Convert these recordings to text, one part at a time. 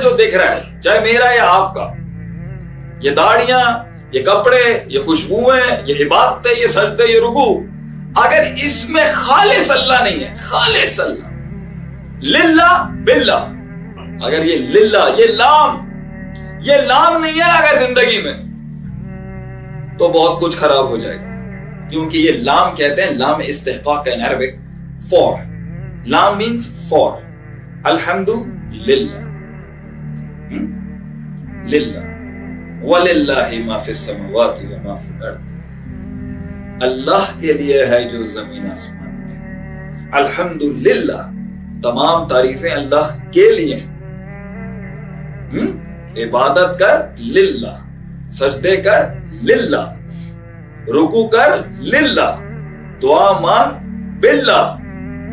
جو دکھ رہا ہے چاہے میرا یا آپ کا، یہ داڑیاں، یہ کپڑے، یہ خوشبوئیں، یہ عبادتیں، یہ سجدے، یہ رکوع، اگر اس میں خالص اللہ نہیں ہے، خالص اللہ للہ باللہ، اگر یہ للہ یہ لام نہیں ہے اگر زندگی میں، تو بہت کچھ خراب ہو جائے گا. کیونکہ یہ لام کہتے ہیں لام استحقاق ان عربک، فور. لام مینس فور. الحمد للہ للہ وَلِلَّهِ مَا فِي السَّمَاوَاتِ وَمَا فِي الْأَرْضِ، اللہ کے لیے ہے جو زمین آسمان میں. الحمدللہ، تمام تعریفیں اللہ کے لیے ہیں. عبادت کر للہ، سجدے کر للہ، رکوع کر للہ، دعا مانگ باللہ،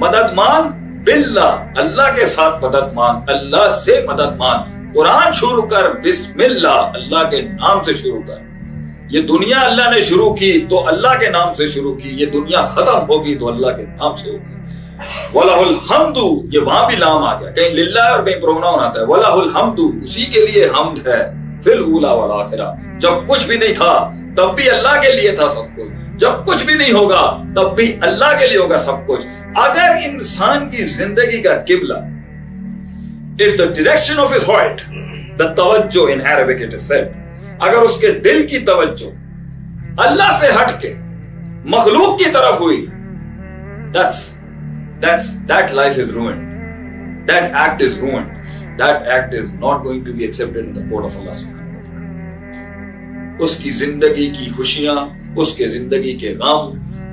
مدد مانگ باللہ، اللہ کے ساتھ مدد مانگ، اللہ سے مدد مانگ. قرآن شروع کر بسم اللہ، اللہ کے نام سے شروع کر. یہ دنیا اللہ نے شروع کی تو اللہ کے نام سے شروع کی، یہ دنیا ختم ہوگی تو اللہ کے نام سے ہوگی. وَلَهُ الْحَمْدُ، یہ وہاں بھی لام آ گیا، کہیں للہ اور کہیں پروناؤن آتا ہے. وَلَهُ الْحَمْدُ، اسی کے لیے حمد ہے. فِي الْأُولَى وَالْآخِرَةِ، جب کچھ بھی نہیں تھا تب بھی اللہ کے لیے تھا سب کچھ، جب کچھ بھی نہیں ہوگا تب بھی اللہ کے لیے ہوگا سب کچھ. اگر انسان کی زندگی کا قبلہ، if the direction of his heart، the توجہ in Arabic it is said، اگر اس کے دل کی توجہ اللہ سے ہٹ کے مخلوق کی طرف ہوئی، that life is ruined. That act is ruined. That act is not going to be accepted in the court of Allah subhanahu wa ta'ala. اس کی زندگی کی خوشیاں، اس کے زندگی کے غم،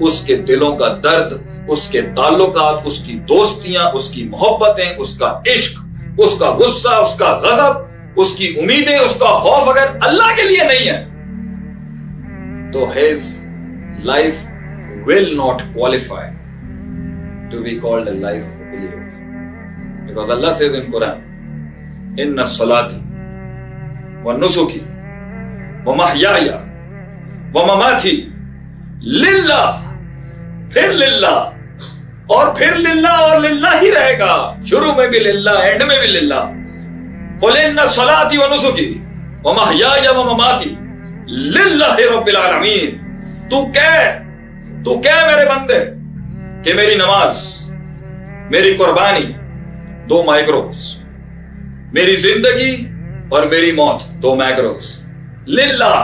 اس کے دلوں کا درد، اس کے تعلقات، اس کی دوستیاں، اس کی محبتیں، اس کا عشق، اس کا غصہ، اس کا غضب، اس کی امیدیں، اس کا خوف اگر اللہ کے لیے نہیں ہے تو his life will not qualify to be called a life of a believer. Because Allah says in Quran, inna salati wa nusuki wa mahyaya wa mamati lillah، پھر للہ اور پھر للہ اور للہ ہی رہے گا، شروع میں بھی للہ، اینڈ میں بھی للہ. قل ان صلاتي ونسكي ومحياي ومماتي للہ رب العالمین. تو کہہ میرے بندے کہ میری نماز، میری قربانی 2 مائکروز، میری زندگی اور میری موت 2 مائکروز للہ،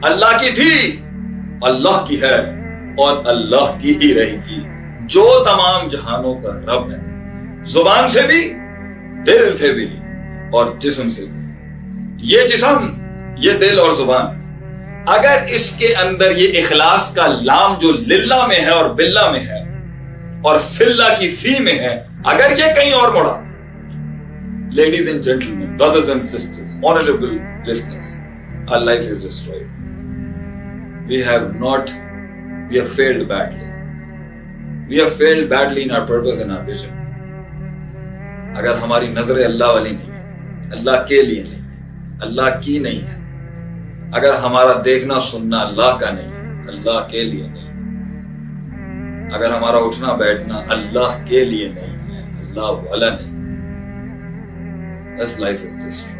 اللہ کی تھی، اللہ کی ہے اور اللہ کی ہی رہے گی، جو تمام جہانوں کا رب ہے، زبان سے بھی، دل سے بھی اور جسم سے بھی. یہ جسم، یہ دل اور زبان، اگر اس کے اندر یہ اخلاص کا لام جو للہ میں ہے اور باللہ میں ہے اور فلہ کی فی میں ہے، اگر یہ کہیں اور مڑا، ladies and gentlemen, brothers and sisters, honorable listeners, our life is destroyed. We have failed badly. We have failed badly in our purpose and our vision. اگر ہماری نظریں اللہ والی نہیں ہے، اللہ کے لیے نہیں ہے، اللہ کی نہیں ہے، اگر ہمارا دیکھنا سننا اللہ کا نہیں ہے، اللہ کے لیے نہیں ہے، اگر ہمارا اٹھنا بیٹھنا اللہ کے لیے نہیں ہے، اللہ والا نہیں ہے، this life is destroyed.